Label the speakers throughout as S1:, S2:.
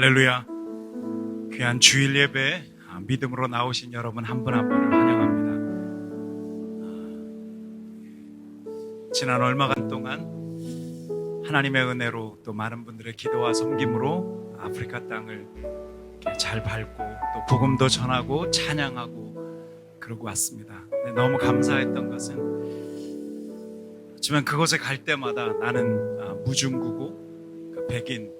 S1: 할렐루야. 귀한 주일 예배에 믿음으로 나오신 여러분 한 분 한 분을 환영합니다. 지난 얼마간 동안 하나님의 은혜로 또 많은 분들의 기도와 섬김으로 아프리카 땅을 잘 밟고 또 복음도 전하고 찬양하고 그러고 왔습니다. 너무 감사했던 것은 하지만 그곳에 갈 때마다 나는 무중국고 백인이고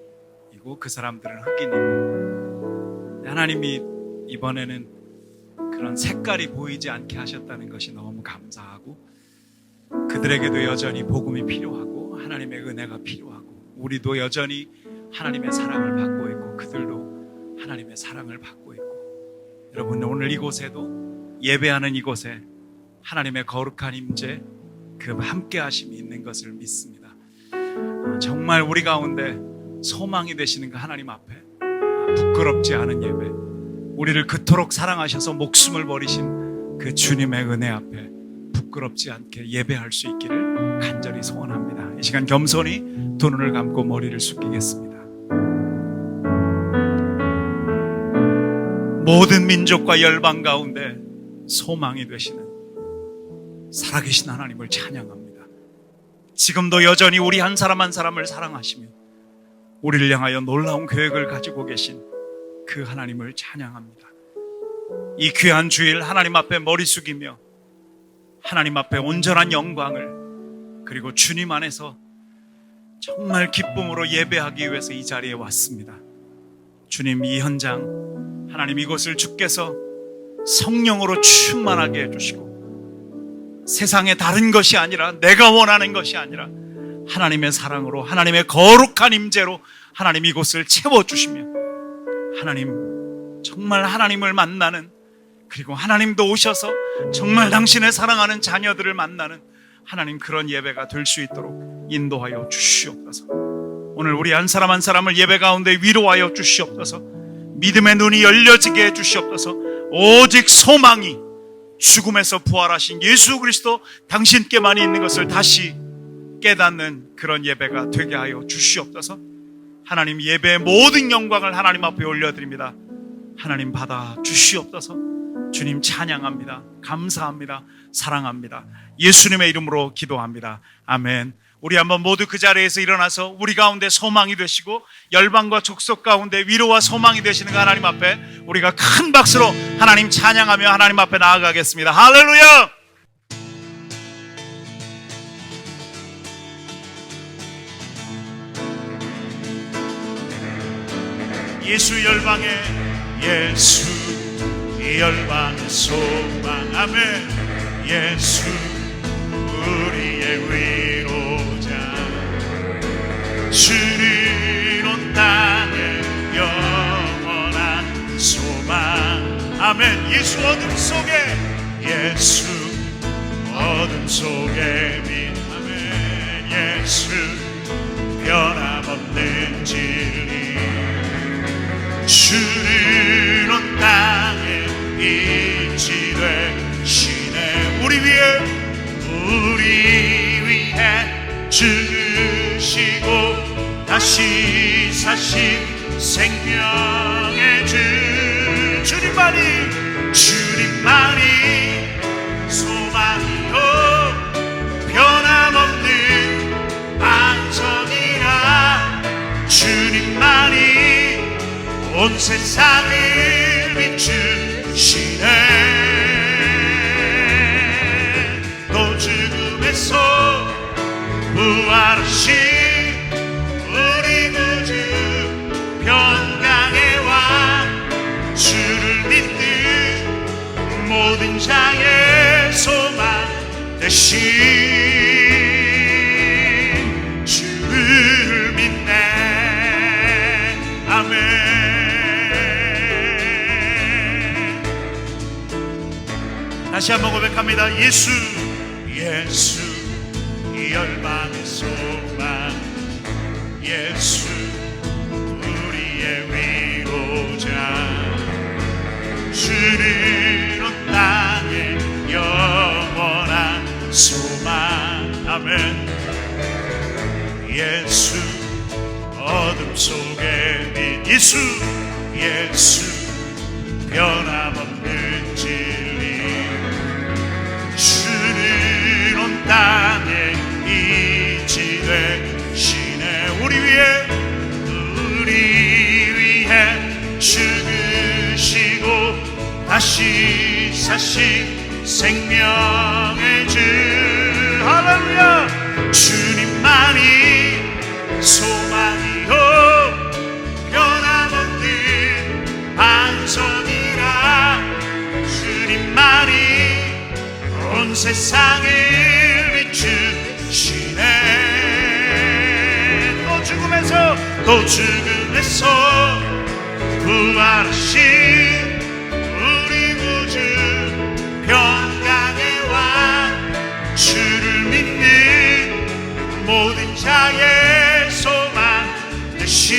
S1: 그 사람들은 흑인이고 하나님이 이번에는 그런 색깔이 보이지 않게 하셨다는 것이 너무 감사하고 그들에게도 여전히 복음이 필요하고 하나님의 은혜가 필요하고 우리도 여전히 하나님의 사랑을 받고 있고 그들도 하나님의 사랑을 받고 있고 여러분 오늘 이곳에도 예배하는 이곳에 하나님의 거룩한 임재 그 함께 하심이 있는 것을 믿습니다. 정말 우리 가운데 소망이 되시는 그 하나님 앞에 부끄럽지 않은 예배, 우리를 그토록 사랑하셔서 목숨을 버리신 그 주님의 은혜 앞에 부끄럽지 않게 예배할 수 있기를 간절히 소원합니다. 이 시간 겸손히 두 눈을 감고 머리를 숙이겠습니다. 모든 민족과 열방 가운데 소망이 되시는 살아계신 하나님을 찬양합니다. 지금도 여전히 우리 한 사람 한 사람을 사랑하시며 우리를 향하여 놀라운 계획을 가지고 계신 그 하나님을 찬양합니다. 이 귀한 주일 하나님 앞에 머리 숙이며 하나님 앞에 온전한 영광을 그리고 주님 안에서 정말 기쁨으로 예배하기 위해서 이 자리에 왔습니다. 주님 이 현장 하나님 이곳을 주께서 성령으로 충만하게 해주시고 세상의 다른 것이 아니라 내가 원하는 것이 아니라 하나님의 사랑으로 하나님의 거룩한 임재로 하나님 이곳을 채워주시며 하나님 정말 하나님을 만나는 그리고 하나님도 오셔서 정말 당신의 사랑하는 자녀들을 만나는 하나님 그런 예배가 될 수 있도록 인도하여 주시옵소서. 오늘 우리 한 사람 한 사람을 예배 가운데 위로하여 주시옵소서. 믿음의 눈이 열려지게 해 주시옵소서. 오직 소망이 죽음에서 부활하신 예수 그리스도 당신께만 있는 것을 다시 깨닫는 그런 예배가 되게 하여 주시옵소서. 하나님 예배의 모든 영광을 하나님 앞에 올려드립니다. 하나님 받아 주시옵소서. 주님 찬양합니다. 감사합니다. 사랑합니다. 예수님의 이름으로 기도합니다. 아멘. 우리 한번 모두 그 자리에서 일어나서 우리 가운데 소망이 되시고 열방과 족속 가운데 위로와 소망이 되시는 그 하나님 앞에 우리가 큰 박수로 하나님 찬양하며 하나님 앞에 나아가겠습니다. 할렐루야! 예수 열방의 예수 열방의 소망 아멘. 예수 우리의 위로자 주는 온 땅에 영원한 소망 아멘. 예수 어둠 속에 예수 어둠 속에 빛 아멘. 예수 변함없는 진리 주는 온 땅에 빛이 되시네. 우리 위해 죽으시고 다시 사신 생명의 주 주님만이 소망이요 변함없는 안정이라 주님만이 온 세상을 비추시네. 또 죽음에서 부활하신 우리 구주 평강의 왕 주를 믿는 모든 자의 소망 되신 주를 믿네. 아멘. 다시 한번 고백합니다. 예수 열방의 소망 예수 우리의 위로자 주는 온 땅에 영원한 소망 아멘. 예수 어둠 속에 빛 예수 변함없는 진리 주는 온 땅에 이치 되시네 우리 위해 죽으시고 다시 사신 생명의 주 할렐루야 주님만이 소망이요 변함없는 반석이라 주님만이 온 세상을 비추시네 또 죽음에서 부활하신 우리 구주 평강의 왕 주를 믿는 모든 자의 소망 되신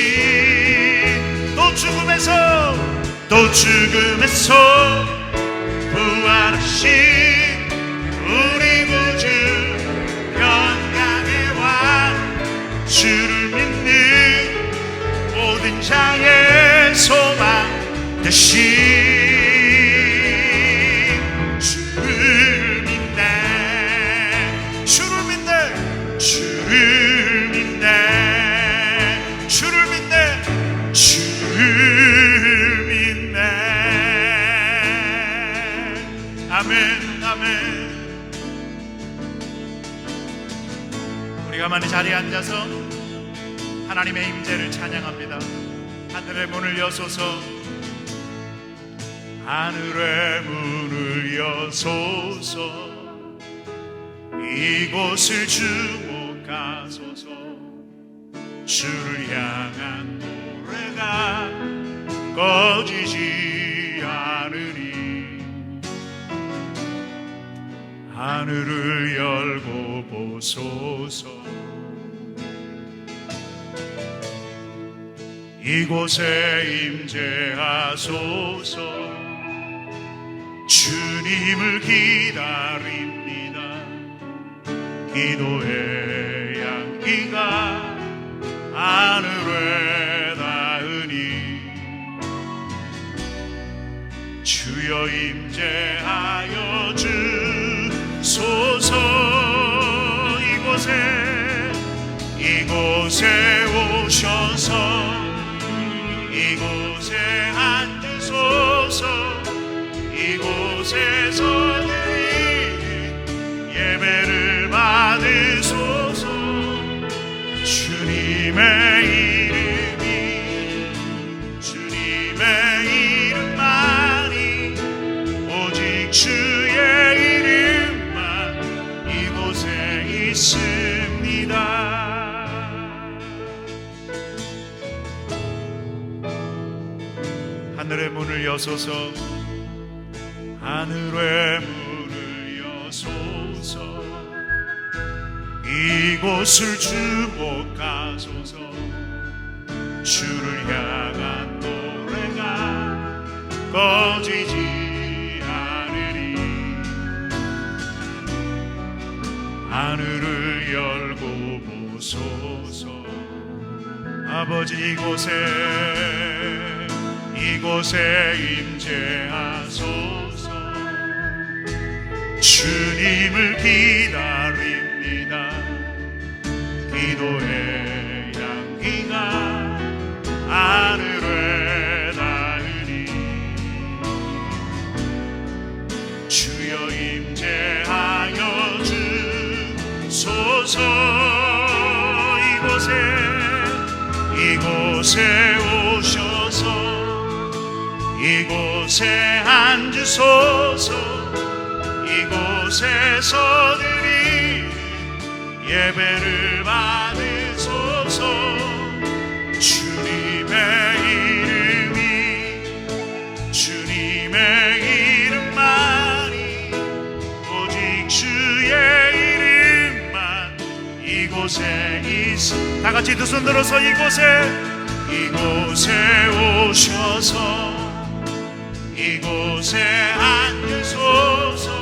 S1: 또 죽음에서 부활하신 우리 구주 평강의 왕 주를 믿는 모든 자의 소망 되신 주를 믿네 아멘. 우리가 많이 자리에 앉아서 하나님의 임재를 찬양합니다. 하늘의 문을 여소서 하늘의 문을 여소서 이곳을 주목하소서 주를 향한 노래가 꺼지지 않으니 하늘을 열고 보소서 이곳에 임재하소서 주님을 기다립니다. 기도의 향기가 하늘에 닿으니 주여 임재하여 주소서 이곳에 오셔서 이곳에 앉으소서 이곳에서 드린 예배를 받으소서 주님의 이름만이 오직 주의 이름만 이곳에 있습니다. 하늘의 문을 여소서 하늘의 문을 여소서 이곳을 주목하소서 주를 향한 노래가 꺼지지 않으리 하늘을 열고 보소서 아버지 이곳에 임재하소서 주님을 기다립니다. 기도의 향기가 하늘에 닿으니 주여 임재하여 주소서 이곳에 오셔서 이곳에 앉으소서 이곳에서 드린 예배를 받으소서 주님의 이름만이 오직 주의 이름만 이곳에 있어 다같이 두 손 들어서 이곳에 오셔서 이곳에 앉으소서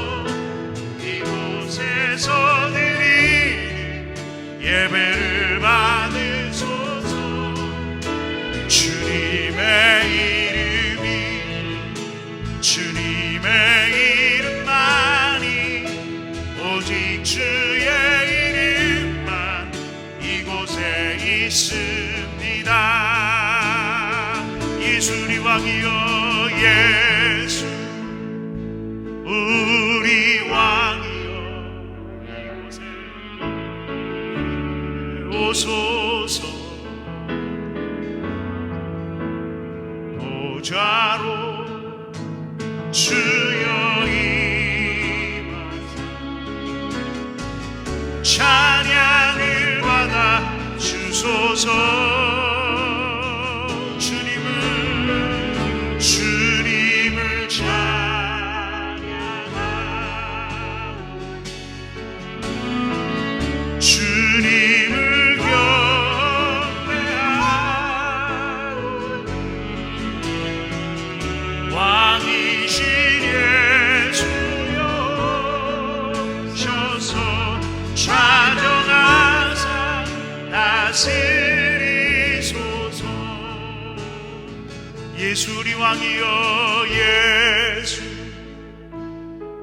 S1: 이곳에서 드린 예배를 받으소서 오직 주의 이름만 이곳에 있습니다. 예수리 왕이여 예수 우리 왕이여 이곳에 오소서. 보좌로 주여 임하사 찬양을 받아 주소서. 주님을 찬양하고 주님을 경배하고 왕이신 예수여 오셔서 좌정하사 다스리소서. 예수리 왕이여 예수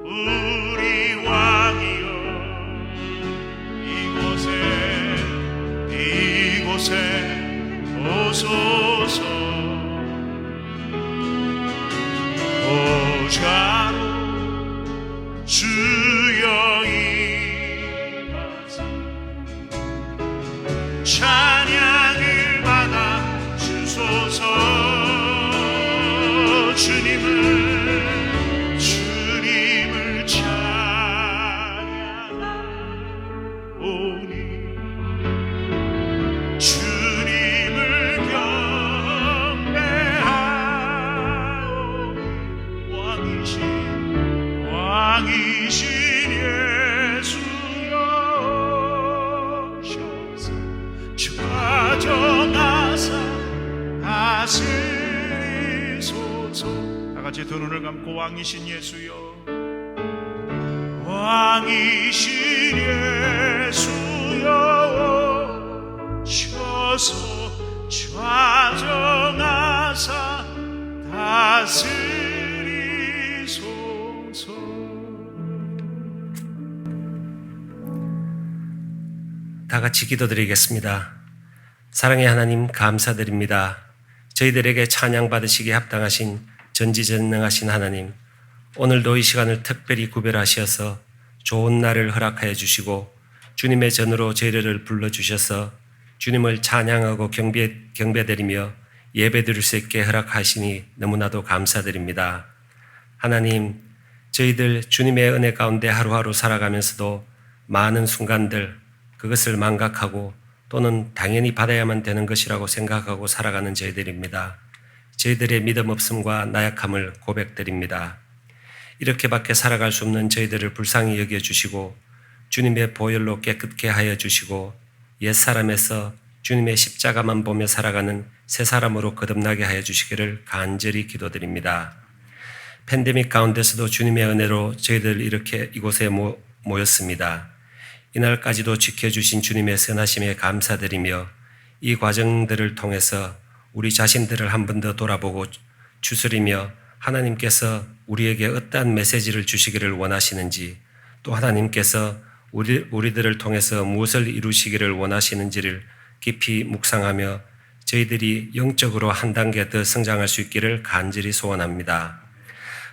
S1: 우리 왕이여 이곳에 오소서. 보좌로 주여 임하사 찬양을 받아 주소서. 주님을 찬양하오니 주님을 경배하오니 왕이신 예수여 오셔서 좌정하사 다스리소서. 다같이 두 눈을 감고 왕이신 예수여 왕이신 예수여 오셔서 좌정하사 다스리소서.
S2: 다같이 기도드리겠습니다. 사랑의 하나님 감사드립니다. 저희들에게 찬양받으시기에 합당하신 전지전능하신 하나님, 오늘도 이 시간을 특별히 구별하셔서 좋은 날을 허락하여 주시고 주님의 전으로 저희들을 불러주셔서 주님을 찬양하고 경배드리며 예배드릴 수 있게 허락하시니 너무나도 감사드립니다. 하나님, 저희들 주님의 은혜 가운데 하루하루 살아가면서도 많은 순간들 그것을 망각하고 또는 당연히 받아야만 되는 것이라고 생각하고 살아가는 저희들입니다. 저희들의 믿음 없음과 나약함을 고백드립니다. 이렇게밖에 살아갈 수 없는 저희들을 불쌍히 여겨주시고 주님의 보혈로 깨끗게 하여 주시고 옛사람에서 주님의 십자가만 보며 살아가는 새 사람으로 거듭나게 하여 주시기를 간절히 기도드립니다. 팬데믹 가운데서도 주님의 은혜로 저희들 이렇게 이곳에 모였습니다. 이날까지도 지켜주신 주님의 선하심에 감사드리며 이 과정들을 통해서 우리 자신들을 한 번 더 돌아보고 추스리며 하나님께서 우리에게 어떠한 메시지를 주시기를 원하시는지, 또 하나님께서 우리들을 통해서 무엇을 이루시기를 원하시는지를 깊이 묵상하며 저희들이 영적으로 한 단계 더 성장할 수 있기를 간절히 소원합니다.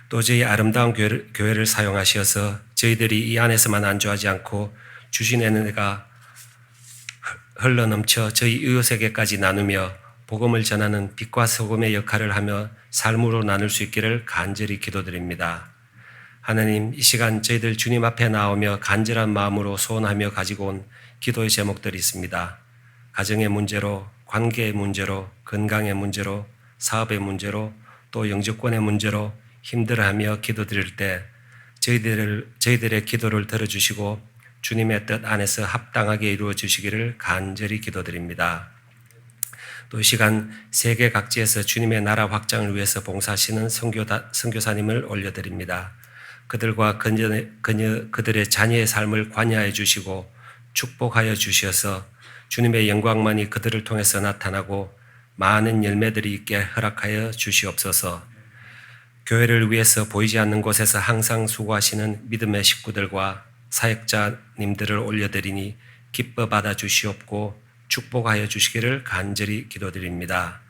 S2: 또 저희 아름다운 교회를 사용하셔서 저희들이 이 안에서만 안주하지 않고 주신 은혜가 흘러넘쳐 저희 이웃에게까지 나누며 복음을 전하는 빛과 소금의 역할을 하며 삶으로 나눌 수 있기를 간절히 기도드립니다. 하나님, 이 시간 저희들 주님 앞에 나오며 간절한 마음으로 소원하며 가지고 온 기도의 제목들이 있습니다. 가정의 문제로, 관계의 문제로, 건강의 문제로, 사업의 문제로, 또 영주권의 문제로 힘들어하며 기도드릴 때 저희들의 기도를 들어주시고 주님의 뜻 안에서 합당하게 이루어 주시기를 간절히 기도드립니다. 또 이 시간 세계 각지에서 주님의 나라 확장을 위해서 봉사하시는 선교사님을 올려드립니다. 그들과 그들의 자녀의 삶을 관여해 주시고 축복하여 주셔서 주님의 영광만이 그들을 통해서 나타나고 많은 열매들이 있게 허락하여 주시옵소서. 교회를 위해서 보이지 않는 곳에서 항상 수고하시는 믿음의 식구들과 사역자님들을 올려드리니 기뻐 받아 주시옵고 축복하여 주시기를 간절히 기도드립니다.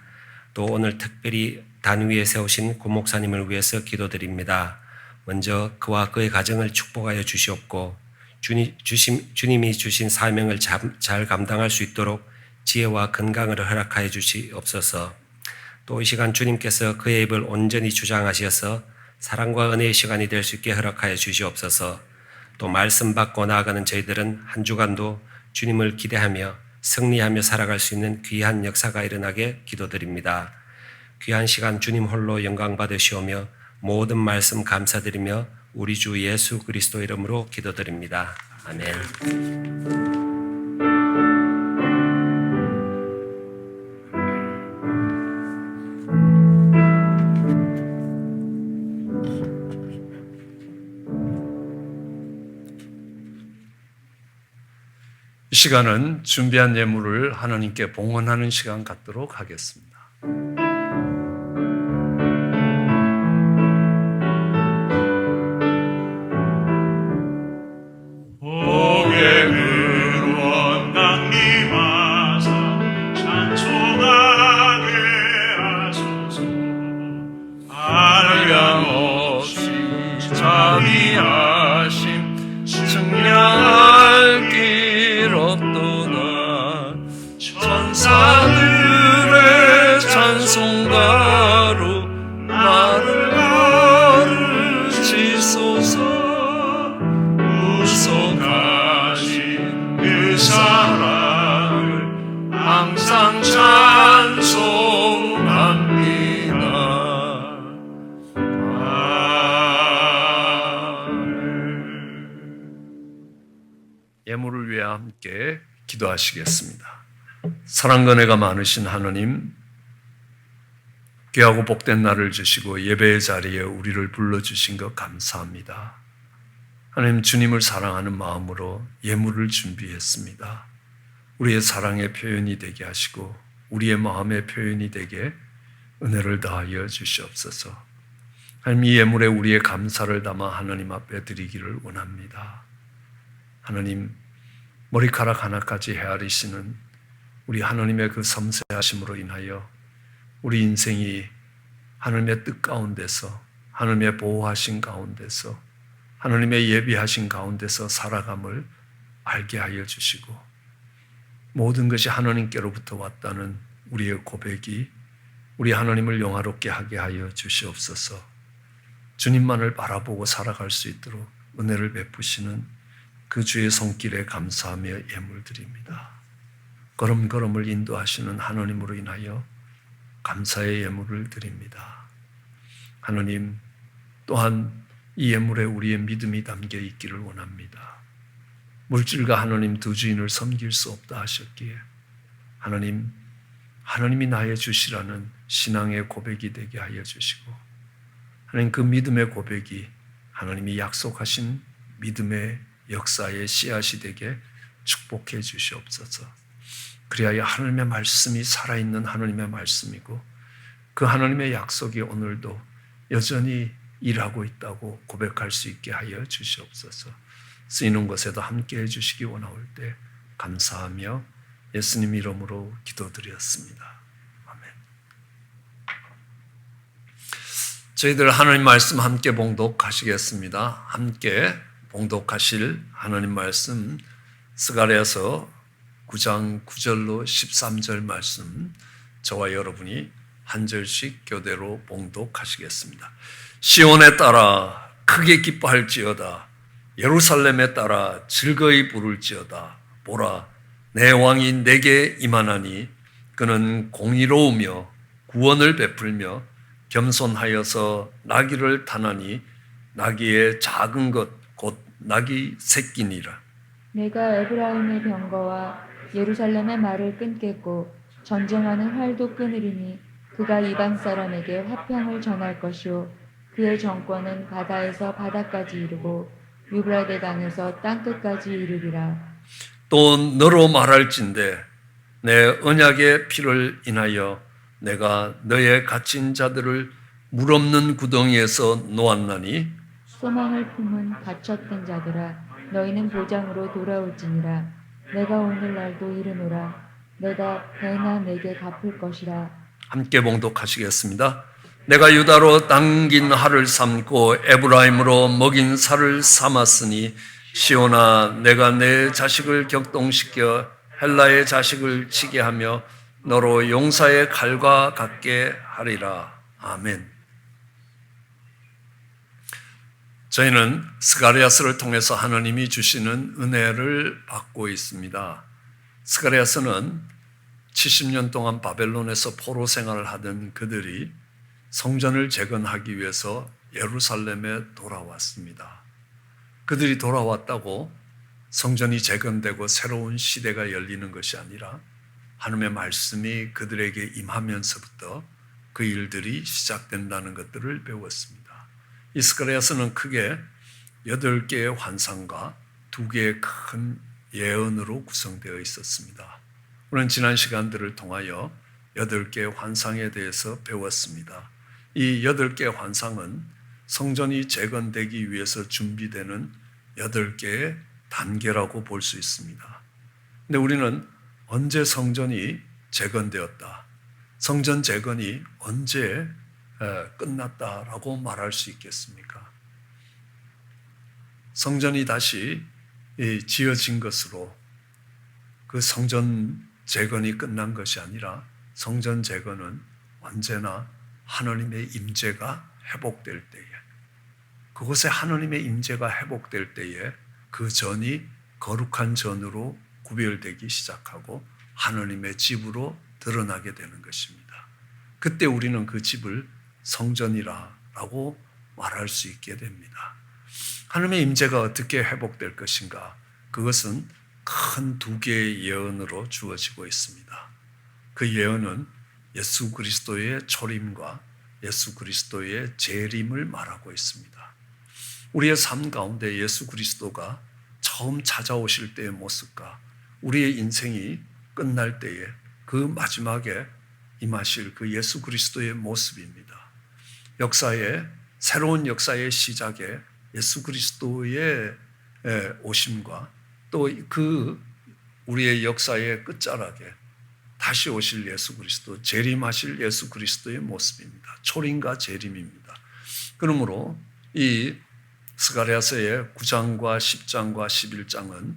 S2: 또 오늘 특별히 단 위에 세우신 고 목사님을 위해서 기도드립니다. 먼저 그와 그의 가정을 축복하여 주시옵고 주님이 주신 사명을 잘 감당할 수 있도록 지혜와 건강을 허락하여 주시옵소서. 또 이 시간 주님께서 그의 입을 온전히 주장하셔서 사랑과 은혜의 시간이 될 수 있게 허락하여 주시옵소서. 또 말씀 받고 나아가는 저희들은 한 주간도 주님을 기대하며 승리하며 살아갈 수 있는 귀한 역사가 일어나게 기도드립니다. 귀한 시간 주님 홀로 영광 받으시오며 모든 말씀 감사드리며 우리 주 예수 그리스도 이름으로 기도드립니다. 아멘.
S3: 이 시간은 준비한 예물을 하나님께 봉헌하는 시간 갖도록 하겠습니다.
S1: 복의 근원 강림하사 찬송하게 하소서.
S3: 한량 없이 자비하심 측량할 길 없도다. 천사들의 찬송가로 나를 가르치소서. 구속하신 그 사랑을 항상 찬송합니다. 예물을 위해 함께 기도하시겠습니다. 사랑과 은혜가 많으신 하나님, 귀하고 복된 날을 주시고 예배의 자리에 우리를 불러주신 것 감사합니다. 하나님, 주님을 사랑하는 마음으로 예물을 준비했습니다. 우리의 사랑의 표현이 되게 하시고 우리의 마음의 표현이 되게 은혜를 다하여 주시옵소서. 하나님, 이 예물에 우리의 감사를 담아 하나님 앞에 드리기를 원합니다. 하나님, 머리카락 하나까지 헤아리시는 우리 하나님의 그 섬세하심으로 인하여 우리 인생이 하나님의 뜻 가운데서, 하나님의 보호하신 가운데서, 하나님의 예비하신 가운데서 살아감을 알게 하여 주시고, 모든 것이 하나님께로부터 왔다는 우리의 고백이 우리 하나님을 영화롭게 하게 하여 주시옵소서. 주님만을 바라보고 살아갈 수 있도록 은혜를 베푸시는 그 주의 손길에 감사하며 예물 드립니다. 걸음걸음을 인도하시는 하나님으로 인하여 감사의 예물을 드립니다. 하나님, 또한 이 예물에 우리의 믿음이 담겨 있기를 원합니다. 물질과 하나님 두 주인을 섬길 수 없다 하셨기에 하나님이 나의 주시라는 신앙의 고백이 되게 하여 주시고, 하나님, 그 믿음의 고백이 하나님이 약속하신 믿음의 역사의 씨앗이 되게 축복해 주시옵소서. 그리하여 하나님의 말씀이 살아있는 하나님의 말씀이고 그 하나님의 약속이 오늘도 여전히 일하고 있다고 고백할 수 있게 하여 주시옵소서. 쓰이는 것에도 함께해 주시기 원하올 때 감사하며 예수님 이름으로 기도드렸습니다. 아멘. 저희들 하나님 말씀 함께 봉독하시겠습니다. 함께 봉독하실 하나님 말씀 스가랴서 9장 9절로 13절 말씀, 저와 여러분이 한 절씩 교대로 봉독하시겠습니다. 시온에 따라 크게 기뻐할지어다. 예루살렘에 따라 즐거이 부를지어다. 보라, 내 왕이 내게 임하나니 그는 공의로우며 구원을 베풀며 겸손하여서 나귀를 타나니 나귀의 작은 것 곧 나귀 새끼니라.
S4: 내가 에브라임의 병거와 예루살렘의 말을 끊겠고 전쟁하는 활도 끊으리니 그가 이방 사람에게 화평을 전할 것이요 그의 정권은 바다에서 바다까지 이르고 유브라데 강에서 땅끝까지 이르리라.
S3: 또 너로 말할진대 내 언약의 피를 인하여 내가 너의 갇힌 자들을 물 없는 구덩이에서 놓았나니
S4: 소망을 품은 갇혔던 자들아 너희는 보장으로 돌아올지니라. 내가 오늘날도 이르노라. 내가 배나 내게 갚을 것이라.
S3: 함께 봉독하시겠습니다. 내가 유다로 당긴 할을 삼고 에브라임으로 먹인 살을 삼았으니 시온아, 내가 내 자식을 격동시켜 헬라의 자식을 치게 하며 너로 용사의 칼과 같게 하리라. 아멘. 저희는 스가랴서를 통해서 하나님이 주시는 은혜를 받고 있습니다. 스가랴서는 70년 동안 바벨론에서 포로 생활을 하던 그들이 성전을 재건하기 위해서 예루살렘에 돌아왔습니다. 그들이 돌아왔다고 성전이 재건되고 새로운 시대가 열리는 것이 아니라 하나님의 말씀이 그들에게 임하면서부터 그 일들이 시작된다는 것들을 배웠습니다. 이 스가랴서는 크게 8개의 환상과 2개의 큰 예언으로 구성되어 있었습니다. 우리는 지난 시간들을 통하여 8개의 환상에 대해서 배웠습니다. 이 8개의 환상은 성전이 재건되기 위해서 준비되는 8개의 단계라고 볼 수 있습니다. 근데 우리는 언제 성전이 재건되었다, 성전 재건이 언제 끝났다라고 말할 수 있겠습니까? 성전이 다시 지어진 것으로 그 성전 재건이 끝난 것이 아니라 성전 재건은 언제나 하나님의 임재가 회복될 때에, 그곳에 하나님의 임재가 회복될 때에 그 전이 거룩한 전으로 구별되기 시작하고 하나님의 집으로 드러나게 되는 것입니다. 그때 우리는 그 집을 성전이라고 말할 수 있게 됩니다. 하나님의 임재가 어떻게 회복될 것인가? 그것은 큰 2개의 예언으로 주어지고 있습니다. 그 예언은 예수 그리스도의 초림과 예수 그리스도의 재림을 말하고 있습니다. 우리의 삶 가운데 예수 그리스도가 처음 찾아오실 때의 모습과 우리의 인생이 끝날 때에 그 마지막에 임하실 그 예수 그리스도의 모습입니다. 새로운 역사의 시작에 예수 그리스도의 오심과 또 그 우리의 역사의 끝자락에 다시 오실 예수 그리스도, 재림하실 예수 그리스도의 모습입니다. 초림과 재림입니다. 그러므로 이 스가랴서의 9장과 10장과 11장은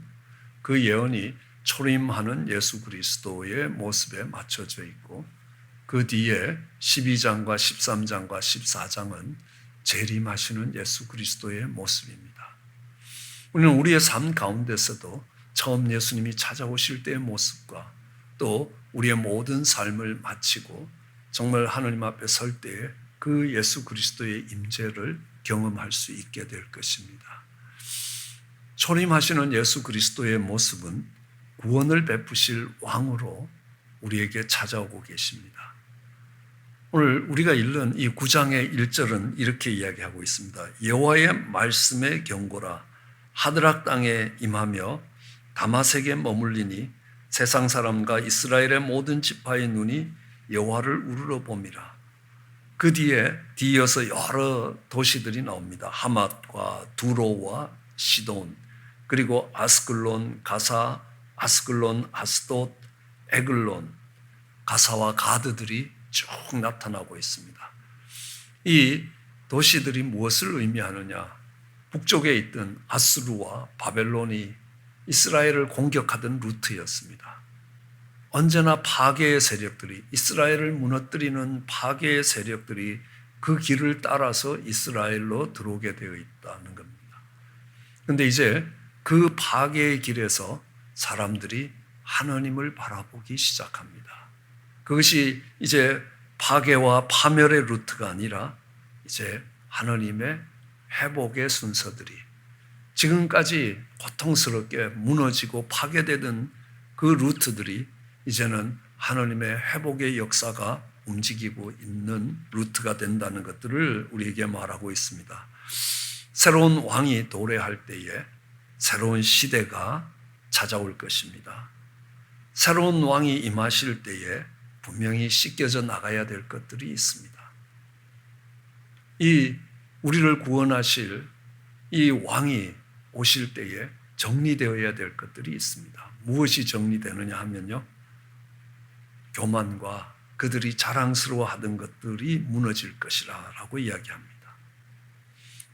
S3: 그 예언이 초림하는 예수 그리스도의 모습에 맞춰져 있고, 그 뒤에 12장과 13장과 14장은 재림하시는 예수 그리스도의 모습입니다. 우리는 우리의 삶 가운데서도 처음 예수님이 찾아오실 때의 모습과 또 우리의 모든 삶을 마치고 정말 하나님 앞에 설 때에 그 예수 그리스도의 임재를 경험할 수 있게 될 것입니다. 초림하시는 예수 그리스도의 모습은 구원을 베푸실 왕으로 우리에게 찾아오고 계십니다. 오늘 우리가 읽는 이 9장의 1절은 이렇게 이야기하고 있습니다. 여호와의 말씀의 경고라. 하드락 땅에 임하며 다마섹에 머물리니 세상 사람과 이스라엘의 모든 지파의 눈이 여호와를 우러러 봄이라. 그 뒤에 뒤이어서 여러 도시들이 나옵니다. 하맛과 두로와 시돈, 그리고 아스글론, 가사, 아스글론, 아스돗, 에글론, 가사와 가드들이 쭉 나타나고 있습니다. 이 도시들이 무엇을 의미하느냐? 북쪽에 있던 아수르와 바벨론이 이스라엘을 공격하던 루트였습니다. 언제나 파괴의 세력들이, 이스라엘을 무너뜨리는 파괴의 세력들이 그 길을 따라서 이스라엘로 들어오게 되어 있다는 겁니다. 그런데 이제 그 파괴의 길에서 사람들이 하나님을 바라보기 시작합니다. 그것이 이제 파괴와 파멸의 루트가 아니라 이제 하나님의 회복의 순서들이, 지금까지 고통스럽게 무너지고 파괴되던 그 루트들이 이제는 하나님의 회복의 역사가 움직이고 있는 루트가 된다는 것들을 우리에게 말하고 있습니다. 새로운 왕이 도래할 때에 새로운 시대가 찾아올 것입니다. 새로운 왕이 임하실 때에 분명히 씻겨져 나가야 될 것들이 있습니다. 이 우리를 구원하실 이 왕이 오실 때에 정리되어야 될 것들이 있습니다. 무엇이 정리되느냐 하면요, 교만과 그들이 자랑스러워하던 것들이 무너질 것이라 라고 이야기합니다.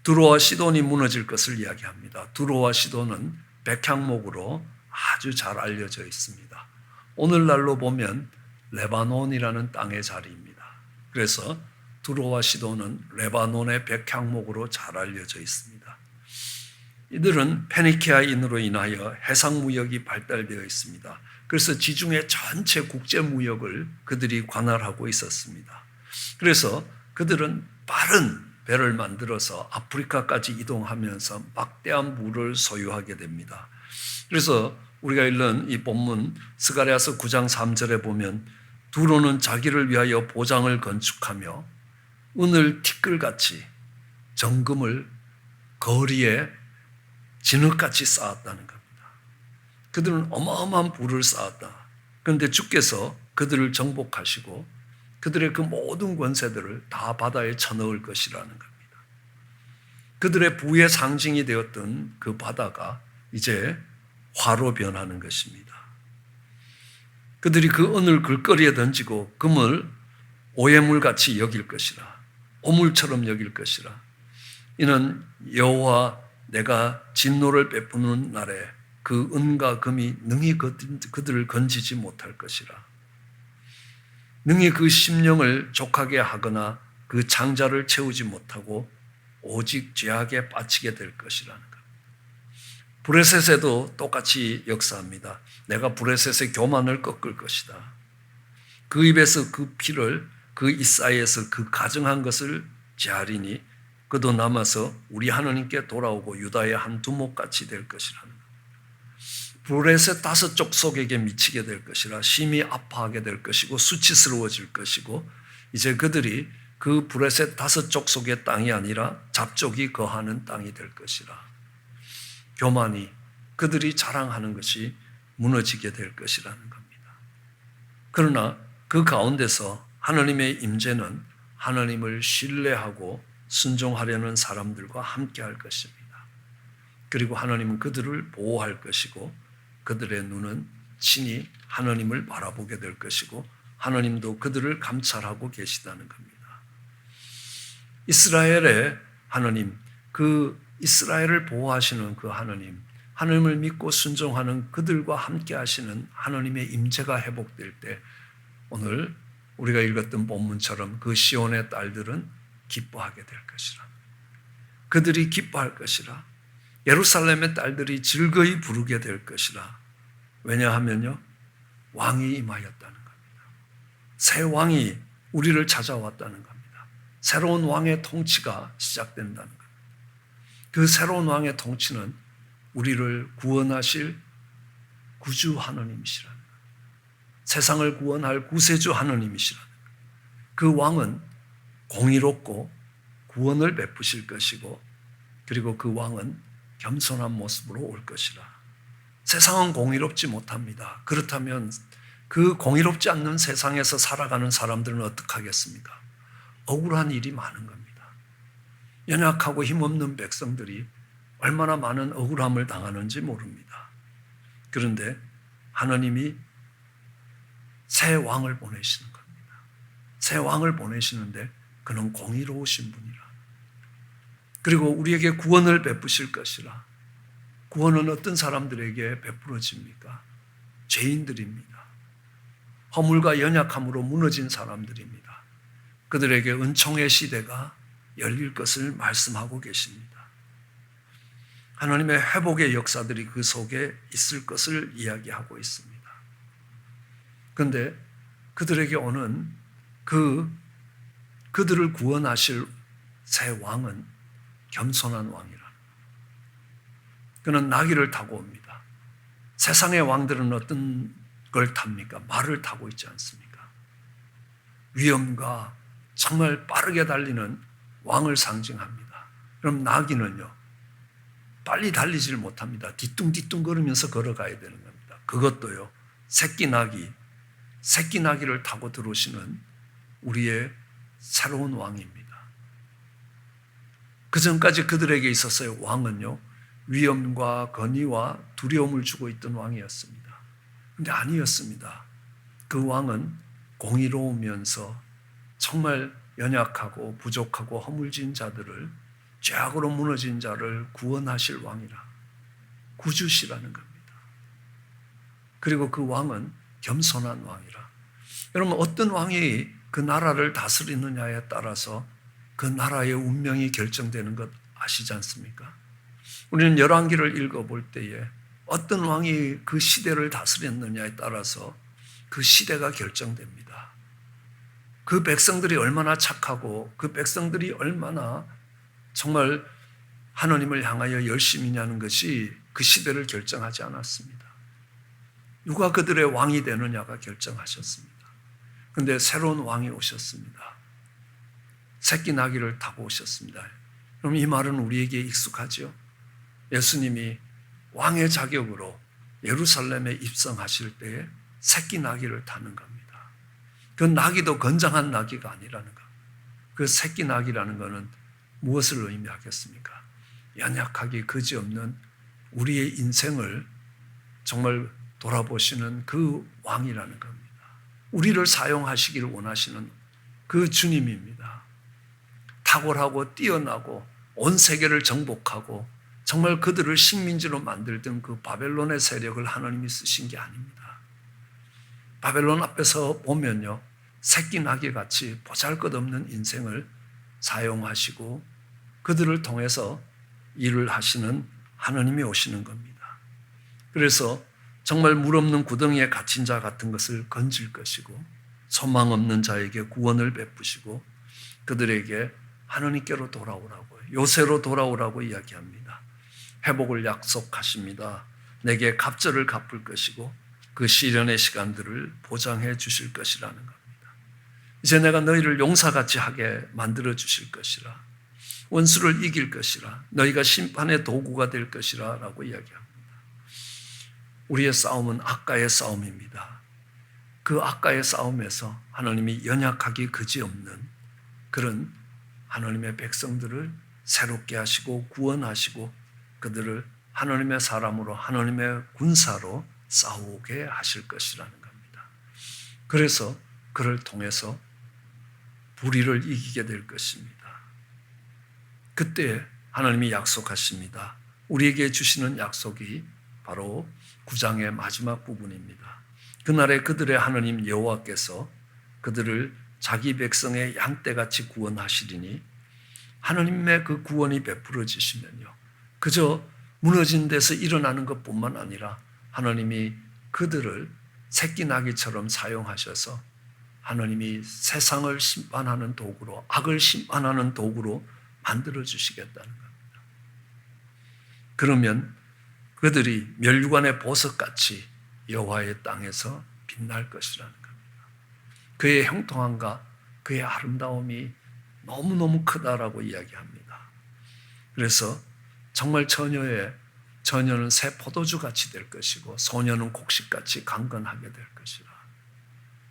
S3: 두로와 시돈이 무너질 것을 이야기합니다. 두로와 시돈은 백향목으로 아주 잘 알려져 있습니다. 오늘날로 보면 레바논이라는 땅의 자리입니다. 그래서 두로와 시돈은 레바논의 백향목으로 잘 알려져 있습니다. 이들은 페니키아인으로 인하여 해상무역이 발달되어 있습니다. 그래서 지중해 전체 국제무역을 그들이 관할하고 있었습니다. 그래서 그들은 빠른 배를 만들어서 아프리카까지 이동하면서 막대한 물을 소유하게 됩니다. 그래서 우리가 읽는 이 본문 스가랴서 9장 3절에 보면 두로는 자기를 위하여 보장을 건축하며 은을 티끌같이 정금을 거리에 진흙같이 쌓았다는 겁니다. 그들은 어마어마한 부를 쌓았다. 그런데 주께서 그들을 정복하시고 그들의 그 모든 권세들을 다 바다에 쳐넣을 것이라는 겁니다. 그들의 부의 상징이 되었던 그 바다가 이제 화로 변하는 것입니다. 그들이 그 은을 길거리에 던지고 금을 오해물같이 여길 것이라, 오물처럼 여길 것이라. 이는 여호와 내가 진노를 베푸는 날에 그 은과 금이 능히 그들을 건지지 못할 것이라. 능히 그 심령을 족하게 하거나 그 창자를 채우지 못하고 오직 죄악에 빠지게 될 것이라는 것. 브레셋에도 똑같이 역사합니다. 내가 브레셋의 교만을 꺾을 것이다. 그 입에서 그 피를 그 이사이에서 그 가증한 것을 제하리니 그도 남아서 우리 하나님께 돌아오고 유다의 한 두목같이 될 것이라는 것. 브레셋 5족속에게 미치게 될 것이라 심히 아파하게 될 것이고 수치스러워질 것이고 이제 그들이 그 브레셋 5족속의 땅이 아니라 잡족이 거하는 땅이 될 것이라. 교만이 그들이 자랑하는 것이 무너지게 될 것이라는 겁니다. 그러나 그 가운데서 하나님의 임재는 하나님을 신뢰하고 순종하려는 사람들과 함께 할 것입니다. 그리고 하나님은 그들을 보호할 것이고 그들의 눈은 친히 하나님을 바라보게 될 것이고 하나님도 그들을 감찰하고 계시다는 겁니다. 이스라엘의 하나님, 그 이스라엘을 보호하시는 그 하나님, 하나님을 믿고 순종하는 그들과 함께 하시는 하나님의 임재가 회복될 때 오늘 우리가 읽었던 본문처럼 그 시온의 딸들은 기뻐하게 될 것이라. 그들이 기뻐할 것이라. 예루살렘의 딸들이 즐거이 부르게 될 것이라. 왜냐하면요, 왕이 임하였다는 겁니다. 새 왕이 우리를 찾아왔다는 겁니다. 새로운 왕의 통치가 시작된다는 겁니다. 그 새로운 왕의 통치는 우리를 구원하실 구주 하나님이시라는 겁니다. 세상을 구원할 구세주 하나님이시라는 겁니다. 그 왕은 공의롭고 구원을 베푸실 것이고 그리고 그 왕은 겸손한 모습으로 올 것이라. 세상은 공의롭지 못합니다. 그렇다면 그 공의롭지 않는 세상에서 살아가는 사람들은 어떻게 하겠습니까? 억울한 일이 많은 겁니다. 연약하고 힘없는 백성들이 얼마나 많은 억울함을 당하는지 모릅니다. 그런데 하나님이 새 왕을 보내시는 겁니다. 새 왕을 보내시는데 그는 공의로우신 분이라. 그리고 우리에게 구원을 베푸실 것이라. 구원은 어떤 사람들에게 베풀어집니까? 죄인들입니다. 허물과 연약함으로 무너진 사람들입니다. 그들에게 은총의 시대가 열릴 것을 말씀하고 계십니다. 하나님의 회복의 역사들이 그 속에 있을 것을 이야기하고 있습니다. 그런데 그들에게 오는 그들을 구원하실 새 왕은 겸손한 왕이라. 그는 나귀를 타고 옵니다. 세상의 왕들은 어떤 걸 탑니까? 말을 타고 있지 않습니까? 위엄과 정말 빠르게 달리는 왕을 상징합니다. 그럼 나귀는요, 빨리 달리지를 못합니다. 뒤뚱뒤뚱 걸으면서 걸어가야 되는 겁니다. 그것도요, 새끼 나귀를 타고 들어오시는 우리의 새로운 왕입니다. 그 전까지 그들에게 있어서의 왕은요, 위엄과 건의와 두려움을 주고 있던 왕이었습니다. 그런데 아니었습니다. 그 왕은 공의로우면서 정말 연약하고 부족하고 허물진 자들을, 죄악으로 무너진 자를 구원하실 왕이라, 구주시라는 겁니다. 그리고 그 왕은 겸손한 왕이라. 여러분, 어떤 왕이 그 나라를 다스리느냐에 따라서 그 나라의 운명이 결정되는 것 아시지 않습니까? 우리는 열왕기를 읽어볼 때에 어떤 왕이 그 시대를 다스렸느냐에 따라서 그 시대가 결정됩니다. 그 백성들이 얼마나 착하고 그 백성들이 얼마나 정말 하나님을 향하여 열심이냐는 것이 그 시대를 결정하지 않았습니다. 누가 그들의 왕이 되느냐가 결정하셨습니다. 그런데 새로운 왕이 오셨습니다. 새끼 나귀를 타고 오셨습니다. 그럼 이 말은 우리에게 익숙하죠? 예수님이 왕의 자격으로 예루살렘에 입성하실 때에 새끼 나귀를 타는 겁니다. 그 나귀도 건장한 나귀가 아니라는 것. 그 새끼 나귀라는 것은 무엇을 의미하겠습니까? 연약하기 그지없는 우리의 인생을 정말 돌아보시는 그 왕이라는 겁니다. 우리를 사용하시기를 원하시는 그 주님입니다. 탁월하고 뛰어나고 온 세계를 정복하고 정말 그들을 식민지로 만들던 그 바벨론의 세력을 하나님이 쓰신 게 아닙니다. 바벨론 앞에서 보면요, 새끼 나귀같이 보잘것없는 인생을 사용하시고 그들을 통해서 일을 하시는 하나님이 오시는 겁니다. 그래서 정말 물 없는 구덩이에 갇힌 자 같은 것을 건질 것이고 소망 없는 자에게 구원을 베푸시고 그들에게 하나님께로 돌아오라고, 요새로 돌아오라고 이야기합니다. 회복을 약속하십니다. 내게 갑절을 갚을 것이고 그 시련의 시간들을 보장해 주실 것이라는 겁니다. 이제 내가 너희를 용사같이 하게 만들어 주실 것이라, 원수를 이길 것이라, 너희가 심판의 도구가 될 것이라 라고 이야기합니다. 우리의 싸움은 악과의 싸움입니다. 그 악과의 싸움에서 하나님이 연약하기 그지없는 그런 하나님의 백성들을 새롭게 하시고 구원하시고 그들을 하나님의 사람으로, 하나님의 군사로 싸우게 하실 것이라는 겁니다. 그래서 그를 통해서 불의를 이기게 될 것입니다. 그때 하나님이 약속하십니다. 우리에게 주시는 약속이 바로 9장의 마지막 부분입니다. 그날에 그들의 하나님 여호와께서 그들을 자기 백성의 양떼같이 구원하시리니, 하나님의 그 구원이 베풀어지시면요, 그저 무너진 데서 일어나는 것뿐만 아니라 하나님이 그들을 새끼 나귀처럼 사용하셔서 하나님이 세상을 심판하는 도구로, 악을 심판하는 도구로 만들어 주시겠다는 겁니다. 그러면 그들이 멸류관의 보석같이 여호와의 땅에서 빛날 것이라는 겁니다. 그의 형통함과 그의 아름다움이 너무너무 크다라고 이야기합니다. 그래서 정말 처녀는 새 포도주같이 될 것이고 소녀는 곡식같이 강건하게 될 것이라,